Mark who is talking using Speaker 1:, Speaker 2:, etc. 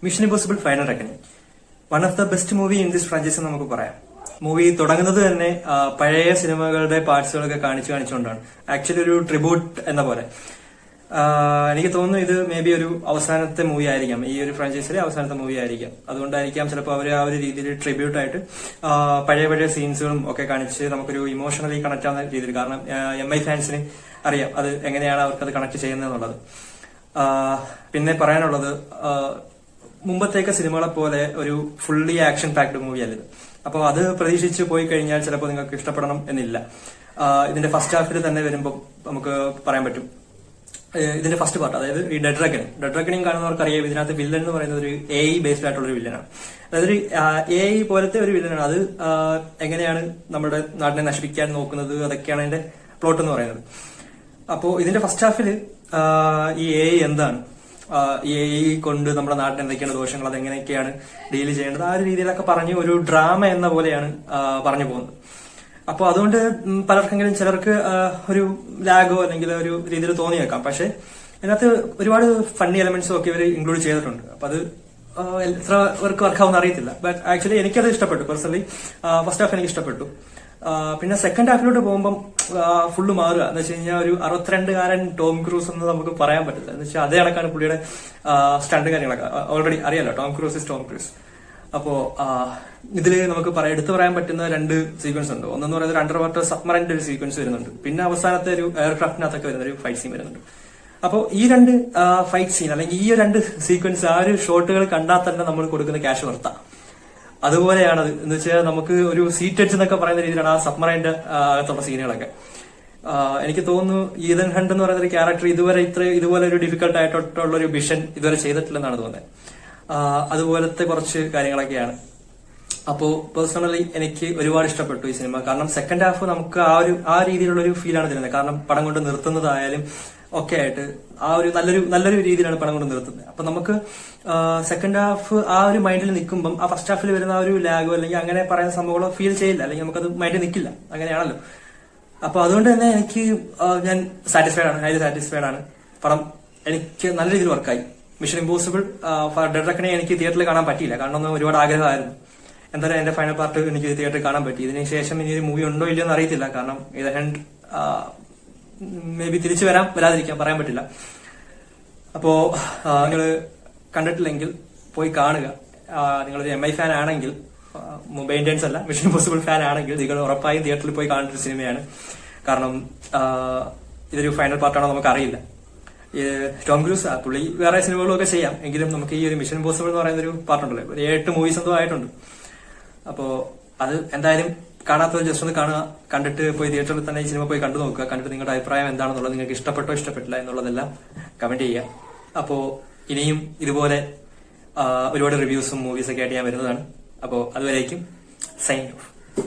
Speaker 1: Mission impossible final reckoning one of the best movie in this franchise എന്ന് നമുക്ക് പറയാം. Movie തുടങ്ങുന്നത് തന്നെ പഴയ സിനിമകളുടെ പാർട്സുകളൊക്കെ കാണിച്ചുകൊണ്ടാണ്. ആക്ച്വലി ഒരു ട്രിബ്യൂട്ട് എന്ന പോലെ. എനിക്ക് തോന്നുന്നു ഇത് മേ ബി ഒരു അവസാനത്തെ മൂവി ആയിരിക്കാം, ഈ ഒരു ഫ്രാഞ്ചൈസിലെ അവസാനത്തെ മൂവി ആയിരിക്കാം. അതുകൊണ്ടായിരിക്കാം ചിലപ്പോൾ അവർ ആ ഒരു രീതിയിൽ ട്രിബ്യൂട്ട് ആയിട്ട് പഴയ സീൻസുകളും ഒക്കെ കാണിച്ച് നമുക്കൊരു ഇമോഷണലി കണക്ട് ആവുന്ന രീതിയിൽ. കാരണം MI ഫാൻസിന് അറിയാം അത് എങ്ങനെയാണ് അവർക്കത് കണക്ട് ചെയ്യുന്നതെന്നുള്ളത്. പിന്നെ പറയാനുള്ളത്, മുമ്പത്തേക്ക് സിനിമകളെ പോലെ ഒരു ഫുള്ളി ആക്ഷൻ പാക്ഡ് മൂവി അല്ലത്. അപ്പോൾ അത് പ്രതീക്ഷിച്ച് പോയി കഴിഞ്ഞാൽ ചിലപ്പോൾ നിങ്ങൾക്ക് ഇഷ്ടപ്പെടണം എന്നില്ല. ഇതിന്റെ ഫസ്റ്റ് ഹാഫിൽ തന്നെ വരുമ്പോൾ നമുക്ക് പറയാൻ പറ്റും, ഇതിന്റെ ഫസ്റ്റ് പാർട്ട്, അതായത് ഈ ഡെഡ് റെക്കണിങ് കാണുന്നവർക്ക് അറിയാം, ഇതിനകത്ത് വില്ലൻ എന്ന് പറയുന്നത് ഒരു AI ബേസ്ഡ് ആയിട്ടുള്ള ഒരു വില്ലനാണ്. അതായത് ഒരു AI പോലത്തെ ഒരു വില്ലനാണ്. അത് എങ്ങനെയാണ് നമ്മുടെ നാടിനെ നശിപ്പിക്കാൻ നോക്കുന്നത്, അതൊക്കെയാണ് അതിന്റെ പ്ലോട്ട് എന്ന് പറയുന്നത്. അപ്പോ ഇതിന്റെ ഫസ്റ്റ് ഹാഫിൽ ഈ AI എന്താണ്, ഈ AI കൊണ്ട് നമ്മുടെ നാട്ടിൽ എന്തൊക്കെയാണ് ദോഷങ്ങൾ, അതെങ്ങനെയൊക്കെയാണ് ഡീൽ ചെയ്യേണ്ടത്, ആ ഒരു രീതിയിലൊക്കെ പറഞ്ഞ് ഒരു ഡ്രാമ എന്ന പോലെയാണ് പറഞ്ഞു പോകുന്നത്. അപ്പൊ അതുകൊണ്ട് പലർക്കെങ്കിലും ചിലർക്ക് ഒരു ലാഗോ അല്ലെങ്കിൽ ഒരു രീതിയിൽ തോന്നിയേക്കാം. പക്ഷെ ഇതിനകത്ത് ഒരുപാട് ഫണ്ണി എലമെന്റ്സും ഒക്കെ ഇവർ ഇൻക്ലൂഡ് ചെയ്തിട്ടുണ്ട്. അപ്പൊ അത് എത്ര പേർക്ക് വർക്കാവുന്ന അറിയത്തില്ല. ബട്ട് ആക്ച്വലി എനിക്കത് ഇഷ്ടപ്പെട്ടു. പേഴ്സണലി ഫസ്റ്റ് ഹാഫ് എനിക്ക് ഇഷ്ടപ്പെട്ടു. പിന്നെ സെക്കൻഡ് ഹാഫിലോട്ട് പോകുമ്പോൾ ഫുള്ള് മാറുക എന്ന് വെച്ച് കഴിഞ്ഞാൽ ഒരു 62-കാരൻ ടോം ക്രൂസ് എന്ന് നമുക്ക് പറയാൻ പറ്റില്ല. എന്ന് വെച്ചാൽ അതേ കണക്കാണ് പുള്ളിയുടെ സ്റ്റണ്ട് കാര്യങ്ങളൊക്കെ. ഓൾറെഡി അറിയാലോ, ടോം ക്രൂസ്. അപ്പോ ഇതില് നമുക്ക് എടുത്തു പറയാൻ പറ്റുന്ന 2 സീക്വൻസ് ഉണ്ട്. ഒന്നെന്ന് പറയുന്നത് അണ്ടർ വാട്ടർ സബ്മറൈൻ്റെ ഒരു സീക്വൻസ് വരുന്നുണ്ട്. പിന്നെ അവസാനത്തെ ഒരു എയർക്രാഫ്റ്റിനകത്തൊക്കെ വരുന്ന ഒരു ഫൈറ്റ് സീൻ വരുന്നുണ്ട്. അപ്പോൾ ഈ 2 ഫൈറ്റ് സീൻ അല്ലെങ്കിൽ ഈ 2 സീക്വൻസ്, ആ ഒരു ഷോട്ടുകൾ കണ്ടാൽ തന്നെ നമ്മൾ കൊടുക്കുന്ന ക്യാഷ് വർത്താ. അതുപോലെയാണത്. എന്ന് വെച്ചാൽ നമുക്ക് ഒരു സീറ്റഡ്സ് എന്നൊക്കെ പറയുന്ന രീതിയിലാണ് ആ സബ്മറൈൻ്റെ അകത്തുള്ള സീനുകളൊക്കെ. എനിക്ക് തോന്നുന്നു ഈതൻ ഹണ്ട് എന്ന് പറയുന്ന ഒരു ക്യാരക്ടർ ഇതുപോലെ ഒരു ഡിഫിക്കൽട്ട് ആയിട്ടുള്ള ഒരു വിഷൻ ഇതുവരെ ചെയ്തിട്ടില്ലെന്നാണ് തോന്നുന്നത്. അതുപോലത്തെ കുറച്ച് കാര്യങ്ങളൊക്കെയാണ്. അപ്പോ പേഴ്സണലി എനിക്ക് ഒരുപാട് ഇഷ്ടപ്പെട്ടു ഈ സിനിമ. കാരണം സെക്കൻഡ് ഹാഫ് നമുക്ക് ആ രീതിയിലുള്ള ഒരു ഫീലാണ് തരുന്നത്. കാരണം പടം കൊണ്ട് നിർത്തുന്നതായാലും ഒക്കെ ആയിട്ട് ആ ഒരു നല്ലൊരു രീതിയിലാണ് പടം കൊണ്ട് നിർത്തുന്നത്. അപ്പൊ നമുക്ക് സെക്കൻഡ് ഹാഫ് ആ ഒരു മൈൻഡിൽ നിൽക്കുമ്പോൾ ആ ഫസ്റ്റ് ഹാഫിൽ വരുന്ന ആ ഒരു ലാഗോ അല്ലെങ്കിൽ അങ്ങനെ പറയുന്ന സംഭവങ്ങളോ ഫീൽ ചെയ്യില്ല, അല്ലെങ്കിൽ നമുക്കത് മൈൻഡിൽ നിൽക്കില്ല. അങ്ങനെയാണല്ലോ. അപ്പൊ അതുകൊണ്ട് തന്നെ ഞാൻ ഹൈലി സാറ്റിസ്ഫൈഡ് ആണ്. പടം എനിക്ക് നല്ല രീതിയിൽ വർക്കായി. മിഷൻ ഇമ്പോസിബിൾ ഡെഡ് റെക്കണിങ് എനിക്ക് തിയേറ്ററിൽ കാണാൻ പറ്റിയില്ല. കാരണം ഒന്നും ഒരുപാട് ആഗ്രഹമായിരുന്നു. എന്തായാലും എന്റെ ഫൈനൽ പാർട്ട് എനിക്ക് തിയേറ്ററിൽ കാണാൻ പറ്റി. ഇതിന് ശേഷം ഇനി ഒരു മൂവി ഉണ്ടോ ഇല്ലയോ എന്ന് അറിയത്തില്ല. കാരണം ഇത് മേ ബി തിരിച്ചു വരാതിരിക്കാം, പറയാൻ പറ്റില്ല. അപ്പോ നിങ്ങൾ കണ്ടിട്ടില്ലെങ്കിൽ പോയി കാണുക. നിങ്ങളൊരു MI ഫാൻ ആണെങ്കിൽ, മുംബൈ ഇന്ത്യൻസ് അല്ല, മിഷൻ ഇമ്പോസിബിൾ ഫാൻ ആണെങ്കിൽ നിങ്ങൾ ഉറപ്പായും തിയേറ്ററിൽ പോയി കാണേണ്ട ഒരു സിനിമയാണ്. കാരണം ഇതൊരു ഫൈനൽ പാർട്ടാണോ നമുക്ക് അറിയില്ല. ടോം ക്രൂസ് പുള്ളി വേറെ സിനിമകളൊക്കെ ചെയ്യാം, എങ്കിലും നമുക്ക് ഈ ഒരു മിഷൻ ഇമ്പോസിബിൾ എന്ന് പറയുന്ന ഒരു പാർട്ടുണ്ടല്ലോ, ഒരു 8 മൂവീസ് എന്തോ ആയിട്ടുണ്ട്. അപ്പോ അത് എന്തായാലും കാണാത്തവർ ജസ്റ്റ് ഒന്ന് കാണുക. കണ്ടിട്ട് പോയി തിയേറ്ററിൽ തന്നെ ഈ സിനിമ പോയി കണ്ടു നോക്കുക. കണ്ടിട്ട് നിങ്ങളുടെ അഭിപ്രായം എന്താണെന്നുള്ളത്, നിങ്ങൾക്ക് ഇഷ്ടപ്പെട്ടോ ഇഷ്ടപ്പെട്ടില്ല എന്നുള്ളതെല്ലാം കമന്റ് ചെയ്യുക. അപ്പോ ഇനിയും ഇതുപോലെ ഒരുപാട് റിവ്യൂസും മൂവീസൊക്കെ ആയിട്ട് ഞാൻ വരുന്നതാണ്. അപ്പോൾ അതുവരേക്കും സൈൻ ഓഫ്.